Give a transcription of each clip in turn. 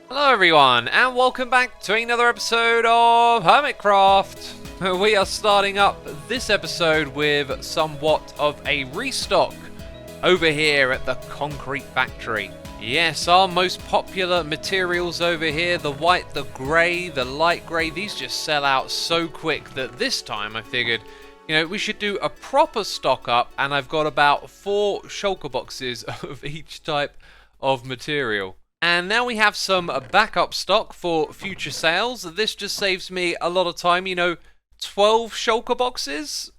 Hello everyone, and welcome back to another episode of Hermitcraft. We are starting up this episode with somewhat of a restock over here at the concrete factory. Yes, our most popular materials over here, the white, the grey, the light grey, these just sell out so quick that this time I figured, we should do a proper stock up, and I've got about 4 shulker boxes of each type of material. And now we have some backup stock for future sales. This just saves me a lot of time, 12 shulker boxes?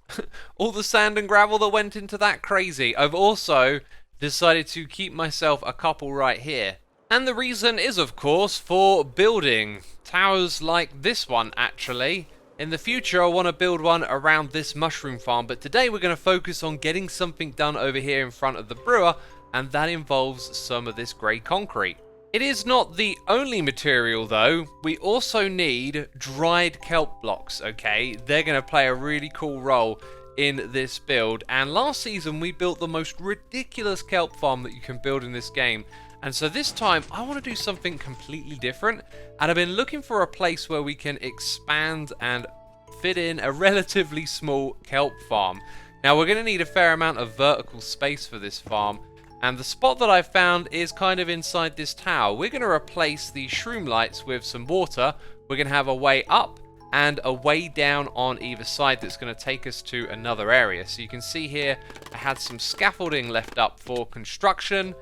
All the sand and gravel that went into that, crazy. I've also decided to keep myself a couple right here. And the reason is, of course, for building towers like this one, actually. In the future, I want to build one around this mushroom farm, but today we're going to focus on getting something done over here in front of the brewer, and that involves some of this grey concrete. It is not the only material though. We also need dried kelp blocks, okay? They're going to play a really cool role in this build. And last season we built the most ridiculous kelp farm that you can build in this game. And so this time I want to do something completely different. And I've been looking for a place where we can expand and fit in a relatively small kelp farm. Now we're going to need a fair amount of vertical space for this farm. And the spot that I found is kind of inside this tower. We're going to replace the shroom lights with some water. We're going to have a way up and a way down on either side that's going to take us to another area. So you can see here I had some scaffolding left up for construction,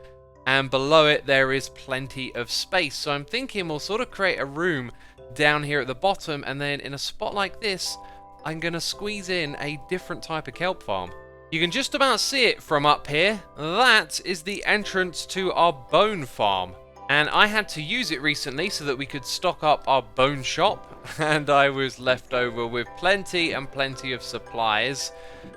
and below it there is plenty of space. So I'm thinking we'll sort of create a room down here at the bottom, and then in a spot like this I'm going to squeeze in a different type of kelp farm. You can just about see it from up here. That is the entrance to our bone farm. And I had to use it recently so that we could stock up our bone shop. And I was left over with plenty and plenty of supplies.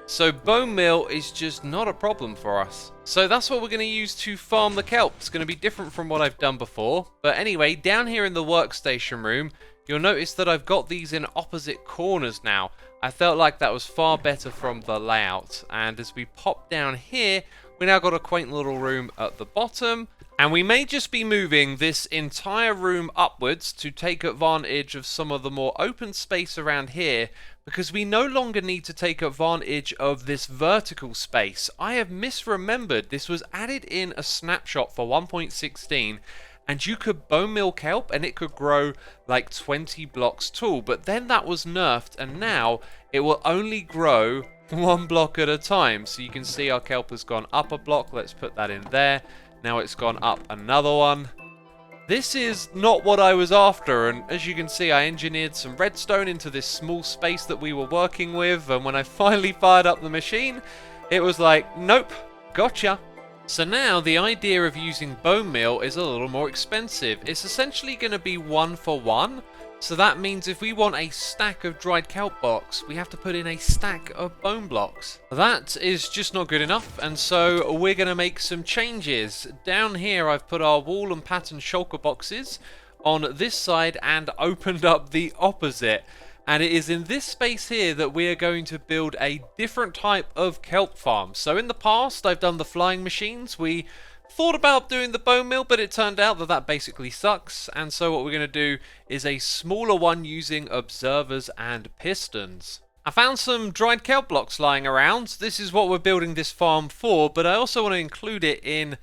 So bone meal is just not a problem for us. So that's what we're going to use to farm the kelp. It's going to be different from what I've done before. But anyway, down here in the workstation room, you'll notice that I've got these in opposite corners now. I felt like that was far better from the layout. And as we pop down here, we now got a quaint little room at the bottom. And we may just be moving this entire room upwards to take advantage of some of the more open space around here, because we no longer need to take advantage of this vertical space. I have misremembered this was added in a snapshot for 1.16. And you could bone meal kelp and it could grow like 20 blocks tall. But then that was nerfed, and now it will only grow 1 block at a time. So you can see our kelp has gone up a block. Let's put that in there. Now it's gone up another one. This is not what I was after, and as you can see I engineered some redstone into this small space that we were working with, and when I finally fired up the machine it was like, nope, gotcha. So now the idea of using bone meal is a little more expensive. It's essentially going to be 1 for 1. So that means if we want a stack of dried kelp blocks, we have to put in a stack of bone blocks. That is just not good enough, and so we're going to make some changes. Down here I've put our wall and pattern shulker boxes on this side and opened up the opposite. And it is in this space here that we are going to build a different type of kelp farm. So in the past, I've done the flying machines. We thought about doing the bone meal, but it turned out that that basically sucks. And so what we're going to do is a smaller one using observers and pistons. I found some dried kelp blocks lying around. This is what we're building this farm for, but I also want to include it in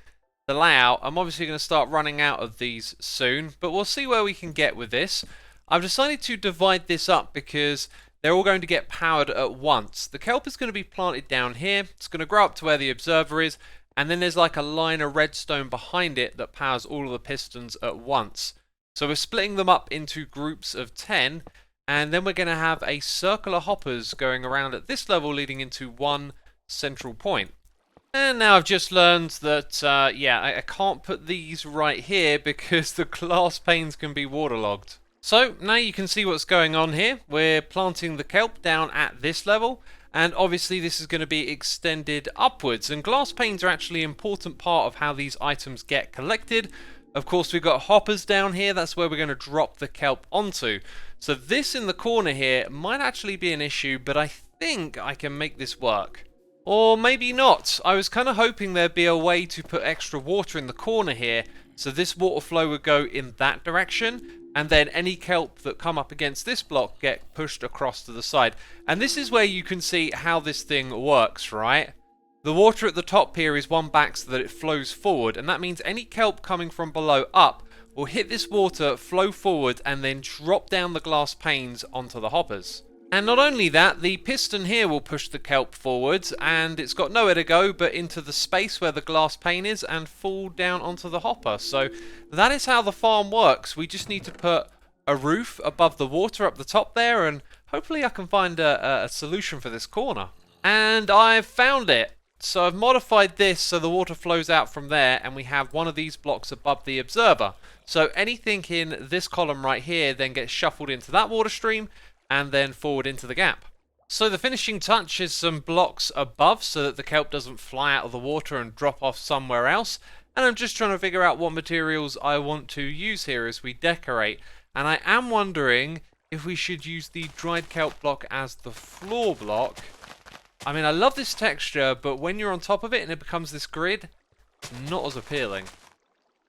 the layout. I'm obviously going to start running out of these soon, but we'll see where we can get with this. I've decided to divide this up because they're all going to get powered at once. The kelp is going to be planted down here. It's going to grow up to where the observer is, and then there's like a line of redstone behind it that powers all of the pistons at once. So we're splitting them up into groups of 10, and then we're going to have a circle of hoppers going around at this level leading into one central point. And now I've just learned that, I can't put these right here because the glass panes can be waterlogged. So now you can see what's going on here. We're planting the kelp down at this level, and obviously this is going to be extended upwards, and glass panes are actually an important part of how these items get collected. Of course we've got hoppers down here, that's where we're going to drop the kelp onto. So this in the corner here might actually be an issue, but I think I can make this work. Or maybe not. I was kind of hoping there'd be a way to put extra water in the corner here So this water flow would go in that direction, and then any kelp that come up against this block get pushed across to the side. And this is where you can see how this thing works, right? The water at the top here is one back so that it flows forward, and that means any kelp coming from below up will hit this water, flow forward, and then drop down the glass panes onto the hoppers. And not only that, the piston here will push the kelp forwards, and it's got nowhere to go but into the space where the glass pane is and fall down onto the hopper. So that is how the farm works. We just need to put a roof above the water up the top there, and hopefully I can find a solution for this corner. And I've found it. So I've modified this so the water flows out from there, and we have one of these blocks above the observer. So anything in this column right here then gets shuffled into that water stream, and then forward into the gap. So the finishing touch is some blocks above so that the kelp doesn't fly out of the water and drop off somewhere else. And I'm just trying to figure out what materials I want to use here as we decorate. And I am wondering if we should use the dried kelp block as the floor block. I mean, I love this texture, but when you're on top of it and it becomes this grid, it's not as appealing.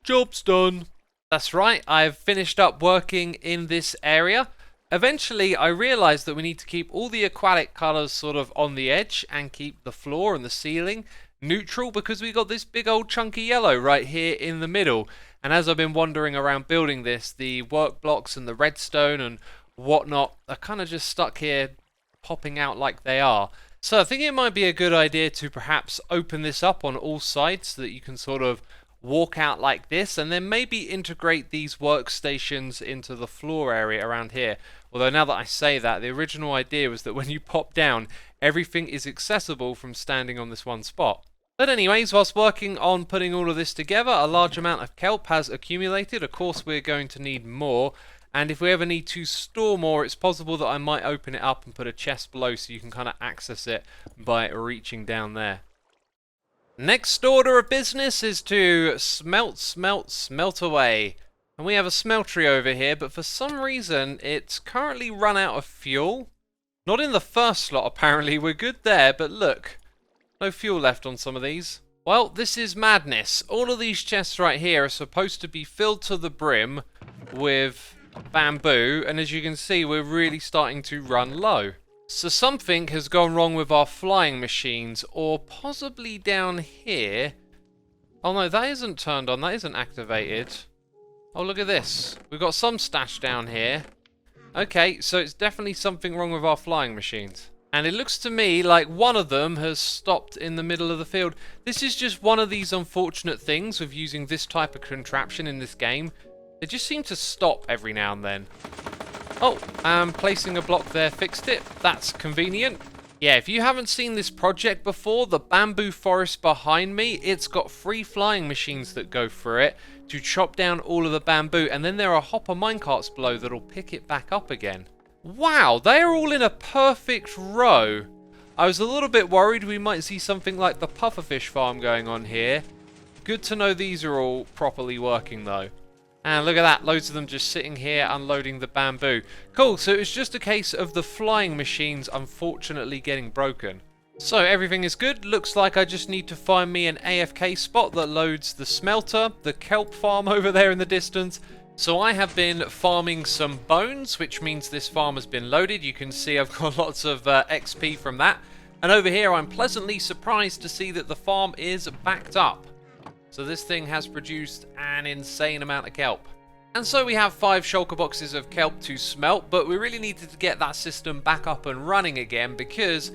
Job's done. That's right, I've finished up working in this area. Eventually, I realised that we need to keep all the aquatic colours sort of on the edge and keep the floor and the ceiling neutral because we got this big old chunky yellow right here in the middle. And as I've been wandering around building this, the work blocks and the redstone and whatnot are kind of just stuck here popping out like they are. So I think it might be a good idea to perhaps open this up on all sides so that you can sort of walk out like this, and then maybe integrate these workstations into the floor area around here. Although now that I say that, the original idea was that when you pop down, everything is accessible from standing on this one spot. But anyways, whilst working on putting all of this together, a large amount of kelp has accumulated. Of course, we're going to need more, and if we ever need to store more, it's possible that I might open it up and put a chest below so you can kind of access it by reaching down there. Next order of business is to smelt away. And we have a smeltery over here, but for some reason it's currently run out of fuel. Not in the first slot apparently, we're good there, but look, no fuel left on some of these. Well, this is madness. All of these chests right here are supposed to be filled to the brim with bamboo, and as you can see, we're really starting to run low. So something has gone wrong with our flying machines, or possibly down here. Oh no, that isn't turned on, that isn't activated. Oh, look at this. We've got some stashed down here. Okay, so it's definitely something wrong with our flying machines. And it looks to me like one of them has stopped in the middle of the field. This is just one of these unfortunate things with using this type of contraption in this game. They just seem to stop every now and then. Oh, placing a block there fixed it. That's convenient. Yeah, if you haven't seen this project before, the bamboo forest behind me, it's got 3 flying machines that go through it to chop down all of the bamboo, and then there are hopper minecarts below that'll pick it back up again. Wow, they are all in a perfect row. I was a little bit worried we might see something like the pufferfish farm going on here. Good to know these are all properly working though. And look at that, loads of them just sitting here unloading the bamboo. Cool, so it's just a case of the flying machines unfortunately getting broken. So everything is good. Looks like I just need to find me an AFK spot that loads the smelter, the kelp farm over there in the distance. So I have been farming some bones, which means this farm has been loaded. You can see I've got lots of XP from that. And over here I'm pleasantly surprised to see that the farm is backed up. So this thing has produced an insane amount of kelp. And so we have 5 shulker boxes of kelp to smelt, but we really needed to get that system back up and running again because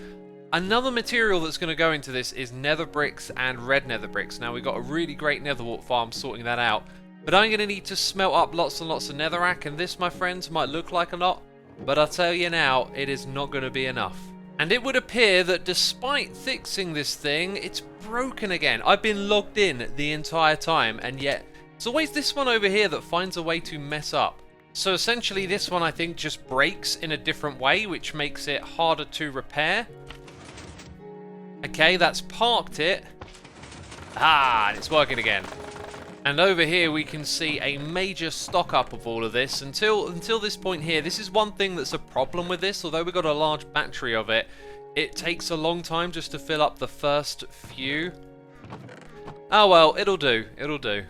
another material that's going to go into this is nether bricks and red nether bricks. Now we've got a really great netherwart farm sorting that out, but I'm going to need to smelt up lots and lots of netherrack, and this, my friends, might look like a lot, but I'll tell you now, it is not going to be enough. And it would appear that despite fixing this thing, it's broken again. I've been logged in the entire time, and yet it's always this one over here that finds a way to mess up. So essentially this one I think just breaks in a different way, which makes it harder to repair. Okay, that's parked it. Ah, and it's working again. And over here we can see a major stock up of all of this. Until this point here, this is one thing that's a problem with this. Although we've got a large battery of it, it takes a long time just to fill up the first few. Oh well, it'll do, it'll do.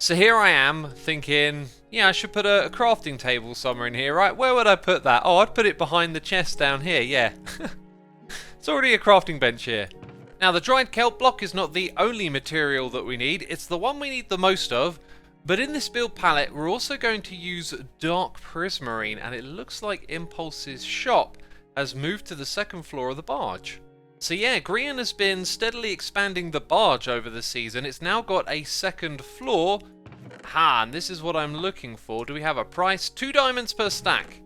So here I am thinking, yeah, I should put a crafting table somewhere in here, right? Where would I put that? Oh, I'd put it behind the chest down here, yeah. It's already a crafting bench here. Now, the dried kelp block is not the only material that we need. It's the one we need the most of. But in this build palette, we're also going to use dark prismarine, and it looks like Impulse's shop has moved to the second floor of the barge. So yeah, Grian has been steadily expanding the barge over the season. It's now got a second floor. And this is what I'm looking for. Do we have a price? 2 diamonds per stack.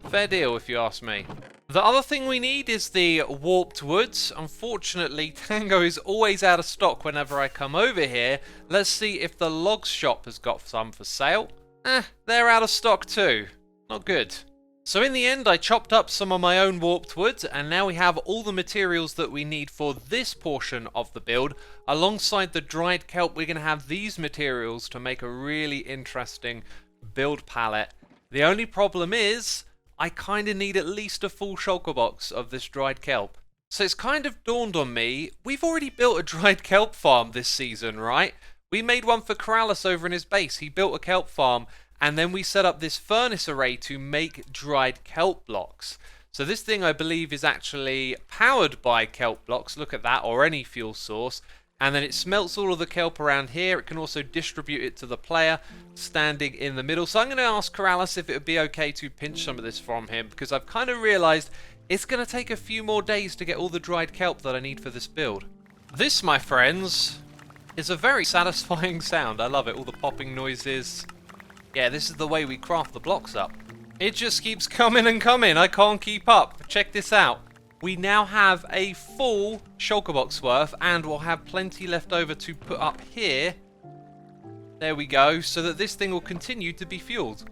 Fair deal, if you ask me. The other thing we need is the warped woods. Unfortunately, Tango is always out of stock whenever I come over here. Let's see if the logs shop has got some for sale. They're out of stock too. Not good. So in the end, I chopped up some of my own warped wood, and now we have all the materials that we need for this portion of the build. Alongside the dried kelp, we're going to have these materials to make a really interesting build palette. The only problem is, I kind of need at least a full shulker box of this dried kelp. So it's kind of dawned on me, we've already built a dried kelp farm this season, right? We made one for Corrales over in his base. He built a kelp farm. And then we set up this furnace array to make dried kelp blocks. So this thing, I believe, is actually powered by kelp blocks. Look at that, or any fuel source. And then it smelts all of the kelp around here. It can also distribute it to the player standing in the middle. So I'm going to ask Corrales if it would be okay to pinch some of this from him, because I've kind of realized it's going to take a few more days to get all the dried kelp that I need for this build. This, my friends, is a very satisfying sound. I love it, all the popping noises. Yeah, this is the way we craft the blocks up. It just keeps coming and coming. I can't keep up. Check this out. We now have a full shulker box worth, and we'll have plenty left over to put up here. There we go, so that this thing will continue to be fueled.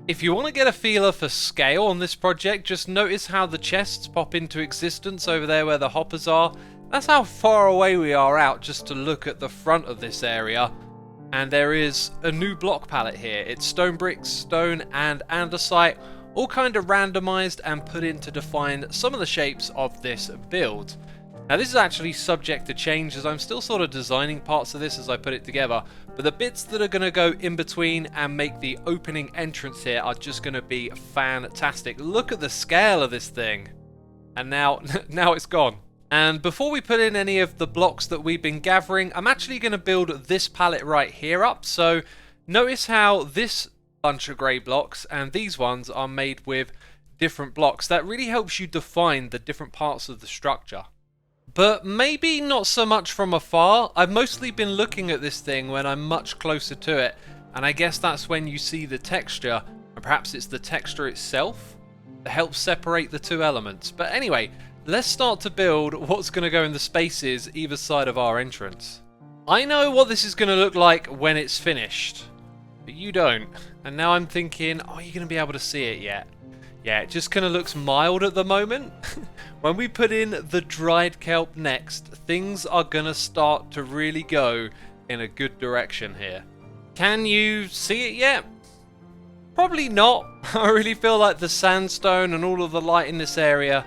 If you want to get a feeler for scale on this project, just notice how the chests pop into existence over there where the hoppers are. That's how far away we are out just to look at the front of this area. And there is a new block palette here. It's stone bricks, stone and andesite, all kind of randomized and put in to define some of the shapes of this build. Now this is actually subject to change, as I'm still sort of designing parts of this as I put it together, but the bits that are going to go in between and make the opening entrance here are just going to be fantastic. Look at the scale of this thing. And now it's gone. And before we put in any of the blocks that we've been gathering, I'm actually going to build this palette right here up. So notice how this bunch of grey blocks and these ones are made with different blocks. That really helps you define the different parts of the structure. But maybe not so much from afar. I've mostly been looking at this thing when I'm much closer to it. And I guess that's when you see the texture. And perhaps it's the texture itself that helps separate the two elements. But anyway, let's start to build what's going to go in the spaces either side of our entrance. I know what this is going to look like when it's finished, but you don't. And now I'm thinking, are you going to be able to see it yet? Yeah, it just kind of looks mild at the moment. When we put in the dried kelp next, things are going to start to really go in a good direction here. Can you see it yet? Probably not. I really feel like the sandstone and all of the light in this area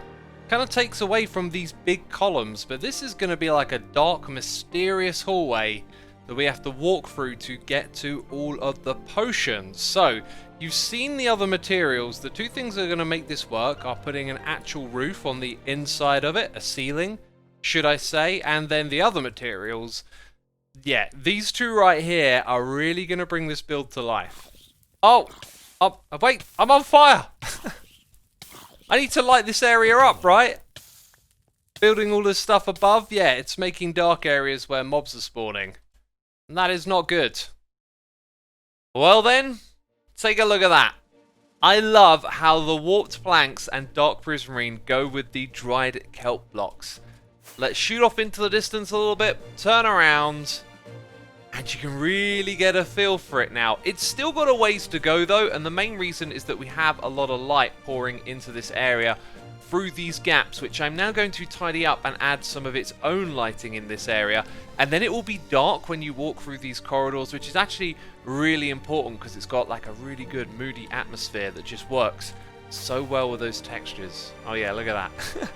kind of takes away from these big columns, but this is going to be like a dark, mysterious hallway that we have to walk through to get to all of the potions. So, you've seen the other materials. The two things that are going to make this work are putting an actual roof on the inside of it, a ceiling, should I say, and then the other materials. Yeah, these two right here are really going to bring this build to life. Oh, wait, I'm on fire! I need to light this area up, right? Building all this stuff above, yeah, it's making dark areas where mobs are spawning. And that is not good. Well then, take a look at that. I love how the warped planks and dark prismarine go with the dried kelp blocks. Let's shoot off into the distance a little bit, turn around, and you can really get a feel for it now. It's still got a ways to go though, and the main reason is that we have a lot of light pouring into this area through these gaps, which I'm now going to tidy up and add some of its own lighting in this area. And then it will be dark when you walk through these corridors, which is actually really important because it's got like a really good moody atmosphere that just works so well with those textures. Oh yeah, look at that.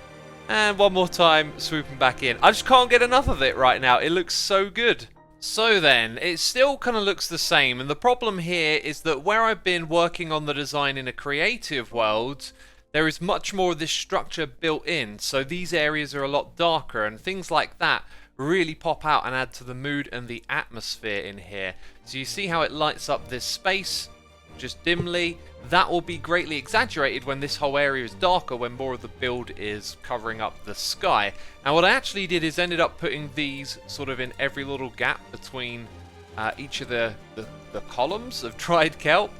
And one more time, swooping back in. I just can't get enough of it right now. It looks so good. So then, it still kind of looks the same, and the problem here is that where I've been working on the design in a creative world, there is much more of this structure built in, so these areas are a lot darker, and things like that really pop out and add to the mood and the atmosphere in here. So you see how it lights up this space, just dimly. That will be greatly exaggerated when this whole area is darker, when more of the build is covering up the sky. And what I actually did is ended up putting these sort of in every little gap between each of the columns of dried kelp,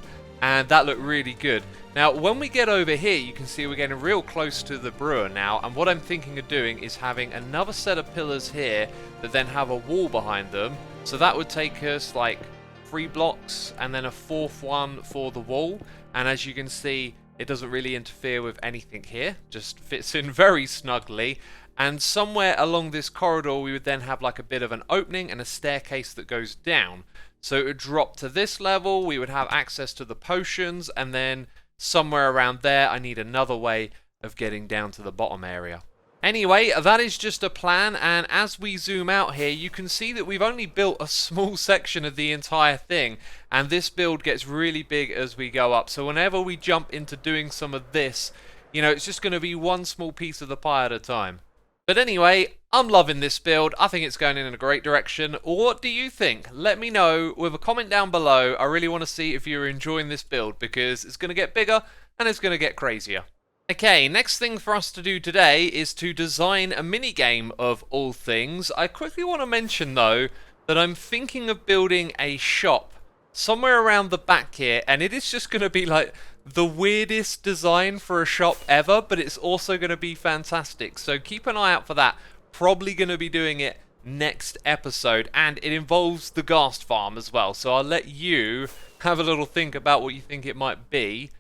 and that looked really good. Now when we get over here, you can see we're getting real close to the brewer now, and what I'm thinking of doing is having another set of pillars here that then have a wall behind them. So that would take us like 3 blocks and then a 4th one for the wall, and as you can see it doesn't really interfere with anything here, just fits in very snugly. And somewhere along this corridor we would then have like a bit of an opening and a staircase that goes down, so it would drop to this level. We would have access to the potions, and then somewhere around there I need another way of getting down to the bottom area. Anyway, that is just a plan, and as we zoom out here, you can see that we've only built a small section of the entire thing, and this build gets really big as we go up. So whenever we jump into doing some of this, you know, it's just going to be one small piece of the pie at a time. But anyway, I'm loving this build. I think it's going in a great direction. What do you think? Let me know with a comment down below. I really want to see if you're enjoying this build, because it's going to get bigger and it's going to get crazier. Okay, next thing for us to do today is to design a minigame of all things. I quickly want to mention though that I'm thinking of building a shop somewhere around the back here, and it is just going to be like the weirdest design for a shop ever, but it's also going to be fantastic. So keep an eye out for that. Probably going to be doing it next episode, and it involves the ghast farm as well. So I'll let you have a little think about what you think it might be.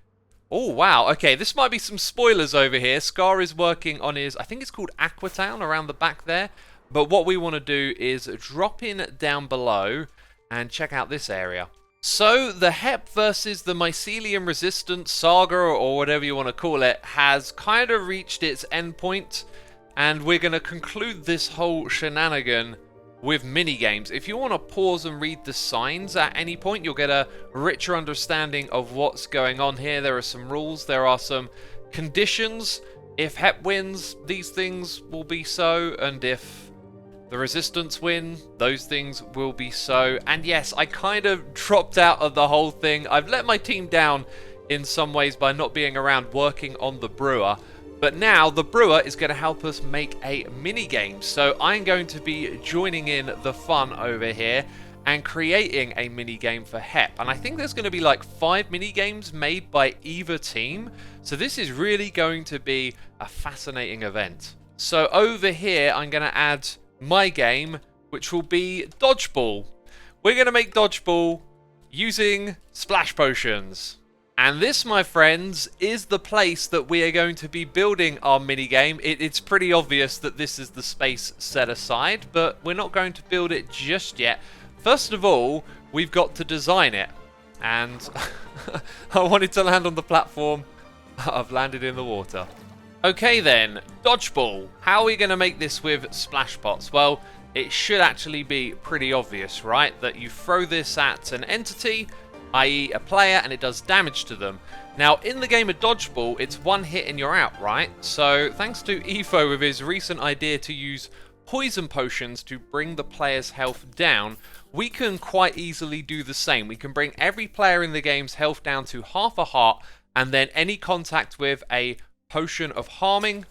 Oh, wow. Okay, this might be some spoilers over here. Scar is working on his, I think it's called Aquatown around the back there. But what we want to do is drop in down below and check out this area. So, the H.E.P versus the mycelium resistant saga, or whatever you want to call it, has kind of reached its endpoint. And we're going to conclude this whole shenanigan with minigames. If you want to pause and read the signs at any point, you'll get a richer understanding of what's going on here. There are some rules, there are some conditions. If H.E.P wins, these things will be so, and if the resistance win, those things will be so. And yes, I kind of dropped out of the whole thing. I've let my team down in some ways by not being around working on the brewer. But now the brewer is going to help us make a mini game. So I'm going to be joining in the fun over here and creating a mini game for H.E.P. And I think there's going to be like 5 mini games made by either team. So this is really going to be a fascinating event. So over here I'm going to add my game, which will be Dodgeball. We're going to make Dodgeball using splash potions. And this, my friends, is the place that we are going to be building our minigame. It's pretty obvious that this is the space set aside, but we're not going to build it just yet. First of all, we've got to design it. And I wanted to land on the platform. I've landed in the water. Okay then, Dodgeball. How are we going to make this with splash pots? Well, it should actually be pretty obvious, right? That you throw this at an entity, i.e. a player, and it does damage to them. Now, in the game of Dodgeball, it's one hit and you're out, right? So, thanks to Efo with his recent idea to use poison potions to bring the player's health down, we can quite easily do the same. We can bring every player in the game's health down to half a heart, and then any contact with a potion of harming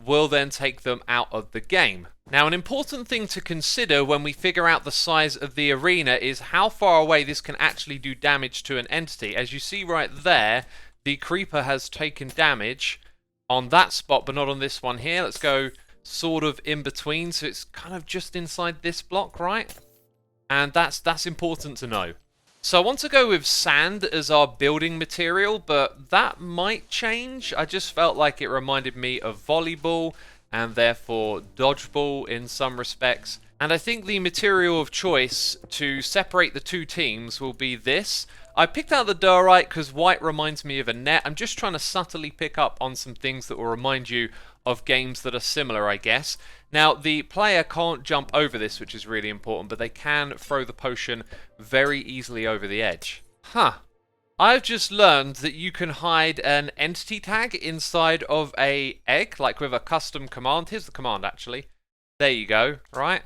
will then take them out of the game. Now, an important thing to consider when we figure out the size of the arena is how far away this can actually do damage to an entity. As you see right there, the creeper has taken damage on that spot, but not on this one here. Let's go sort of in between, so it's kind of just inside this block, right? And that's important to know. So I want to go with sand as our building material, but that might change. I just felt like it reminded me of volleyball and therefore dodgeball in some respects. And I think the material of choice to separate the two teams will be this. I picked out the diorite because white reminds me of a net. I'm just trying to subtly pick up on some things that will remind you of games that are similar, I guess. Now, the player can't jump over this, which is really important, but they can throw the potion very easily over the edge. Huh. I've just learned that you can hide an entity tag inside of a egg, like with a custom command. Here's the command, actually. There you go, right?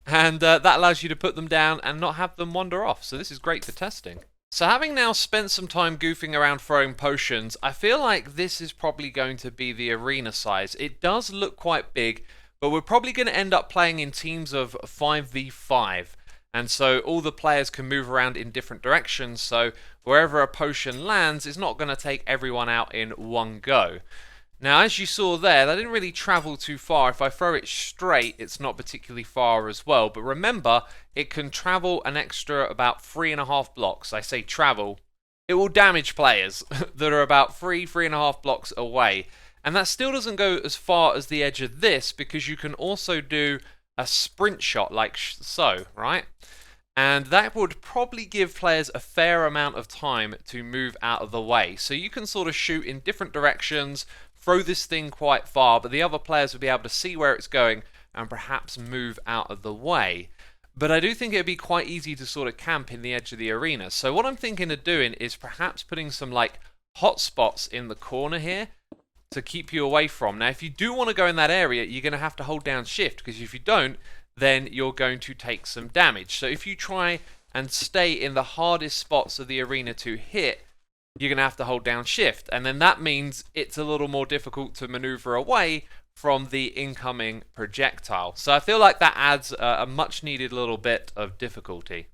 And that allows you to put them down and not have them wander off. So this is great for testing. So having now spent some time goofing around throwing potions, I feel like this is probably going to be the arena size. It does look quite big, but we're probably going to end up playing in teams of 5v5. And so all the players can move around in different directions, so wherever a potion lands, it's not going to take everyone out in one go. Now, as you saw there, that didn't really travel too far. If I throw it straight, it's not particularly far as well. But remember, it can travel an extra about 3.5 blocks. I say travel. It will damage players that are about 3.5 blocks away. And that still doesn't go as far as the edge of this, because you can also do a sprint shot like so, right? And that would probably give players a fair amount of time to move out of the way. So you can sort of shoot in different directions, throw this thing quite far, but the other players will be able to see where it's going and perhaps move out of the way. But I do think it would be quite easy to sort of camp in the edge of the arena. So what I'm thinking of doing is perhaps putting some like hot spots in the corner here to keep you away from. Now, if you do want to go in that area, you're going to have to hold down shift, because if you don't, then you're going to take some damage. So if you try and stay in the hardest spots of the arena to hit, you're going to have to hold down shift, and then that means it's a little more difficult to maneuver away from the incoming projectile. So I feel like that adds a much needed little bit of difficulty.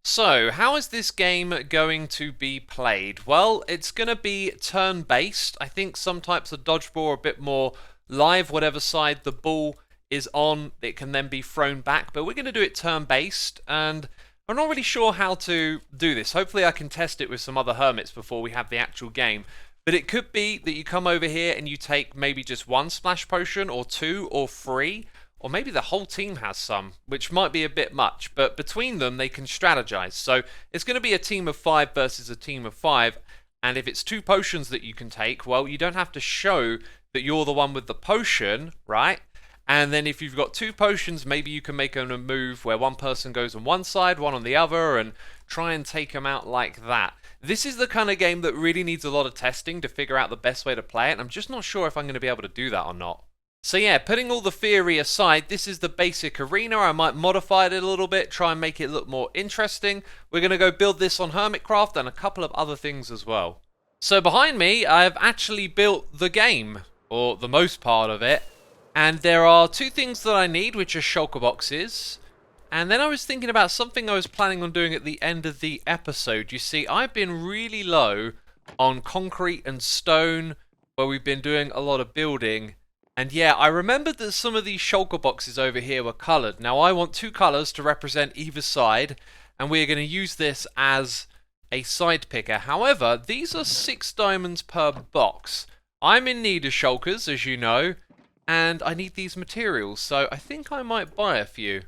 So, how is this game going to be played? Well, it's going to be turn-based. I think some types of dodgeball are a bit more live. Whatever side the ball is on, it can then be thrown back. But we're going to do it turn-based, and I'm not really sure how to do this. Hopefully I can test it with some other hermits before we have the actual game. But it could be that you come over here and you take maybe just one splash potion, or 2, or 3. Or maybe the whole team has some, which might be a bit much, but between them they can strategize. So it's going to be a team of 5 versus a team of 5, and if it's 2 potions that you can take, well, you don't have to show that you're the one with the potion, right? And then if you've got 2 potions, maybe you can make a move where one person goes on one side, one on the other, and try and take them out like that. This is the kind of game that really needs a lot of testing to figure out the best way to play it, and I'm just not sure if I'm going to be able to do that or not. So yeah, putting all the theory aside, this is the basic arena. I might modify it a little bit, try and make it look more interesting. We're going to go build this on Hermitcraft and a couple of other things as well. So behind me, I've actually built the game, or the most part of it. And there are 2 things that I need, which are shulker boxes. And then I was thinking about something I was planning on doing at the end of the episode. You see, I've been really low on concrete and stone, where we've been doing a lot of building. And yeah, I remembered that some of these shulker boxes over here were coloured. Now I want 2 colours to represent either side, and we're going to use this as a side picker. However, these are 6 diamonds per box. I'm in need of shulkers, as you know, and I need these materials, so I think I might buy a few.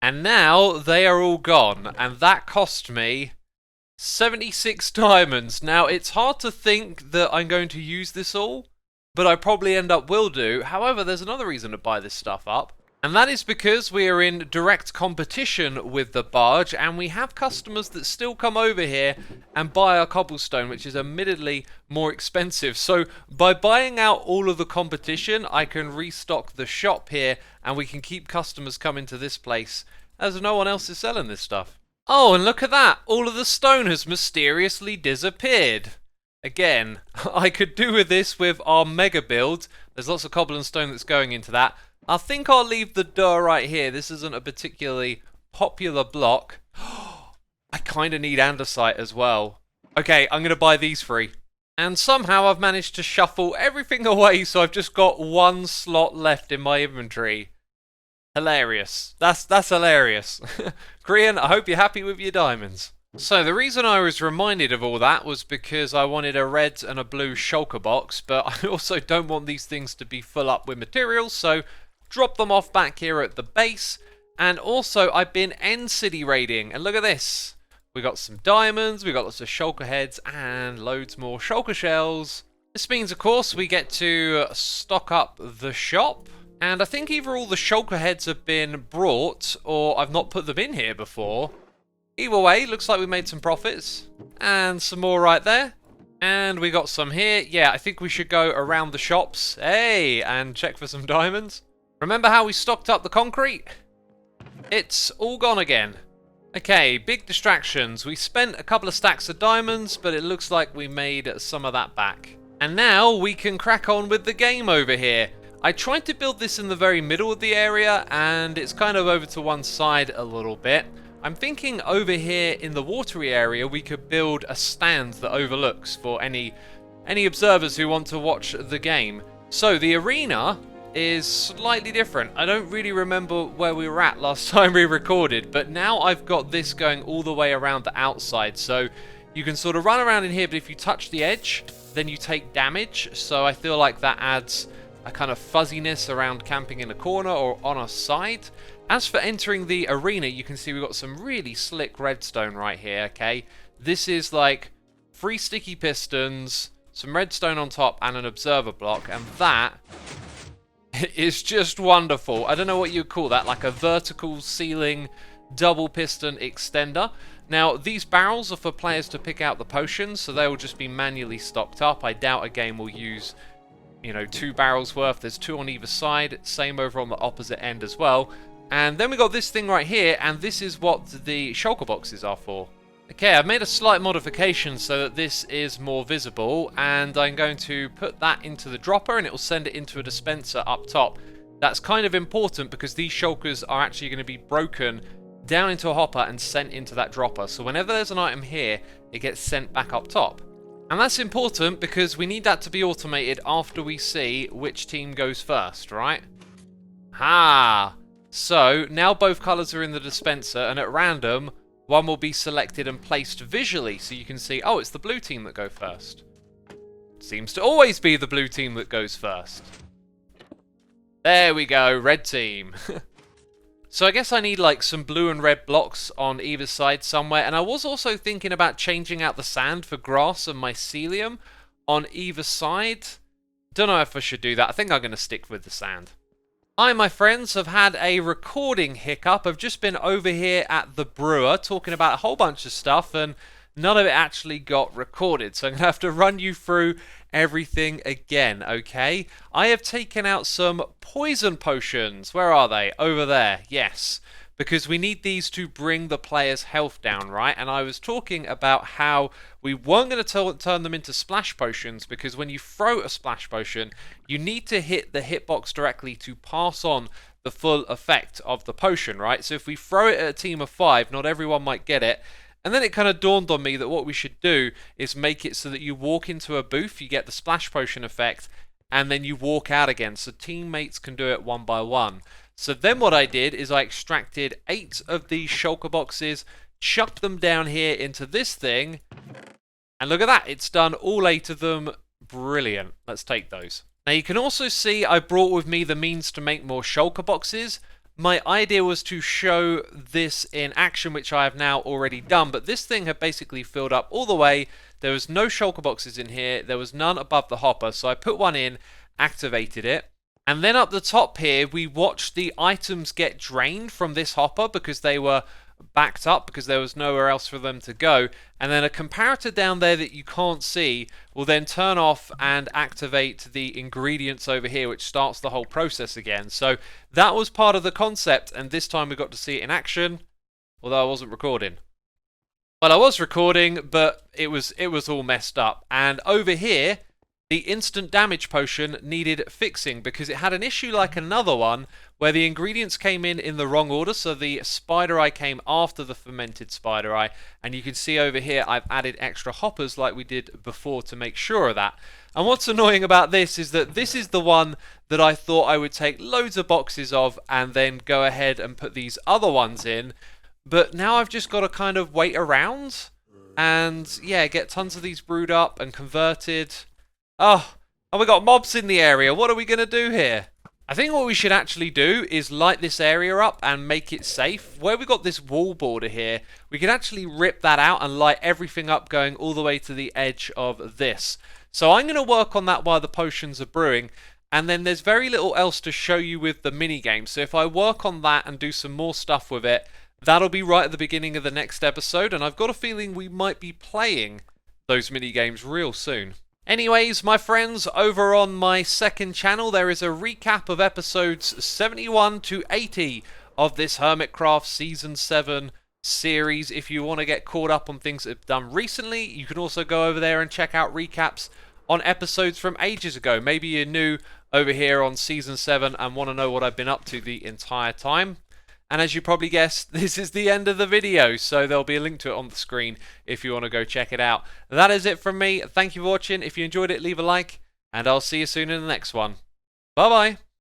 And now they are all gone, and that cost me 76 diamonds. Now, it's hard to think that I'm going to use this all, but I probably will do. However, there's another reason to buy this stuff up, and that is because we are in direct competition with the barge, and we have customers that still come over here and buy our cobblestone, which is admittedly more expensive. So by buying out all of the competition, I can restock the shop here, and we can keep customers coming to this place, as no one else is selling this stuff. Oh, and look at that! All of the stone has mysteriously disappeared. Again, I could do with this with our mega build. There's lots of cobble and stone that's going into that. I think I'll leave the door right here. This isn't a particularly popular block. I kind of need andesite as well. Okay, I'm going to buy these 3. And somehow I've managed to shuffle everything away, so I've just got 1 slot left in my inventory. Hilarious. That's hilarious. Korean, I hope you're happy with your diamonds. So the reason I was reminded of all that was because I wanted a red and a blue shulker box, but I also don't want these things to be full up with materials, so drop them off back here at the base. And also I've been end city raiding, and look at this. We got some diamonds, we got lots of shulker heads, and loads more shulker shells. This means, of course, we get to stock up the shop. And I think either all the shulker heads have been brought, or I've not put them in here before. Either way, looks like we made some profits. And some more right there. And we got some here. Yeah, I think we should go around the shops. Hey, and check for some diamonds. Remember how we stocked up the concrete? It's all gone again. Okay, big distractions. We spent a couple of stacks of diamonds, but it looks like we made some of that back. And now we can crack on with the game over here. I tried to build this in the very middle of the area, and it's kind of over to one side a little bit. I'm thinking over here in the watery area we could build a stand that overlooks for any observers who want to watch the game. So the arena is slightly different. I don't really remember where we were at last time we recorded, but now I've got this going all the way around the outside. So you can sort of run around in here, but if you touch the edge, then you take damage. So I feel like that adds a kind of fuzziness around camping in a corner or on a side. As for entering the arena, you can see we've got some really slick redstone right here, okay? This is like 3 sticky pistons, some redstone on top, and an observer block, and that is just wonderful. I don't know what you'd call that, like a vertical ceiling double piston extender. Now, these barrels are for players to pick out the potions, so they will just be manually stocked up. I doubt a game will use, you know, 2 barrels worth. There's 2 on either side, same over on the opposite end as well. And then we got this thing right here, and this is what the shulker boxes are for. Okay, I've made a slight modification so that this is more visible, and I'm going to put that into the dropper and it will send it into a dispenser up top. That's kind of important because these shulkers are actually going to be broken down into a hopper and sent into that dropper. So whenever there's an item here, it gets sent back up top. And that's important because we need that to be automated after we see which team goes first, right? So now both colours are in the dispenser, and at random, one will be selected and placed visually so you can see, oh, it's the blue team that go first. Seems to always be the blue team that goes first. There we go, red team. So I guess I need like some blue and red blocks on either side somewhere, and I was also thinking about changing out the sand for grass and mycelium on either side. Don't know if I should do that. I think I'm going to stick with the sand. I, my friends, have had a recording hiccup. I've just been over here at the brewer talking about a whole bunch of stuff, and none of it actually got recorded. So I'm going to have to run you through everything again, okay? I have taken out some poison potions. Where are they? Over there, yes. Because we need these to bring the player's health down, right? And I was talking about how we weren't going to turn them into splash potions, because when you throw a splash potion, you need to hit the hitbox directly to pass on the full effect of the potion, right? So if we throw it at a team of 5, not everyone might get it. And then it kind of dawned on me that what we should do is make it so that you walk into a booth, you get the splash potion effect, and then you walk out again, so teammates can do it one by one. So then what I did is I extracted 8 of these shulker boxes, chucked them down here into this thing, and look at that, it's done all 8 of them. Brilliant. Let's take those. Now you can also see I brought with me the means to make more shulker boxes. My idea was to show this in action, which I have now already done, but this thing had basically filled up all the way. There was no shulker boxes in here, there was none above the hopper, so I put one in, activated it, and then up the top here we watched the items get drained from this hopper because they were backed up, because there was nowhere else for them to go, and then a comparator down there that you can't see will then turn off and activate the ingredients over here, which starts the whole process again. So that was part of the concept, and this time we got to see it in action, although I wasn't recording. Well, I was recording, but it was all messed up. And over here, the instant damage potion needed fixing because it had an issue like another one where the ingredients came in the wrong order. So the spider eye came after the fermented spider eye, and you can see over here I've added extra hoppers like we did before to make sure of that. And what's annoying about this is that this is the one that I thought I would take loads of boxes of and then go ahead and put these other ones in, but now I've just got to kind of wait around and yeah, get tons of these brewed up and converted. Oh, and we got mobs in the area. What are we going to do here? I think what we should actually do is light this area up and make it safe. Where we got this wall border here, we can actually rip that out and light everything up going all the way to the edge of this. So I'm going to work on that while the potions are brewing, and then there's very little else to show you with the mini game. So if I work on that and do some more stuff with it, that'll be right at the beginning of the next episode, and I've got a feeling we might be playing those mini games real soon. Anyways, my friends, over on my second channel there is a recap of episodes 71 to 80 of this Hermitcraft Season 7 series. If you want to get caught up on things that have done recently, you can also go over there and check out recaps on episodes from ages ago. Maybe you're new over here on Season 7 and want to know what I've been up to the entire time. And as you probably guessed, this is the end of the video, so there'll be a link to it on the screen if you want to go check it out. That is it from me. Thank you for watching. If you enjoyed it, leave a like, and I'll see you soon in the next one. Bye-bye.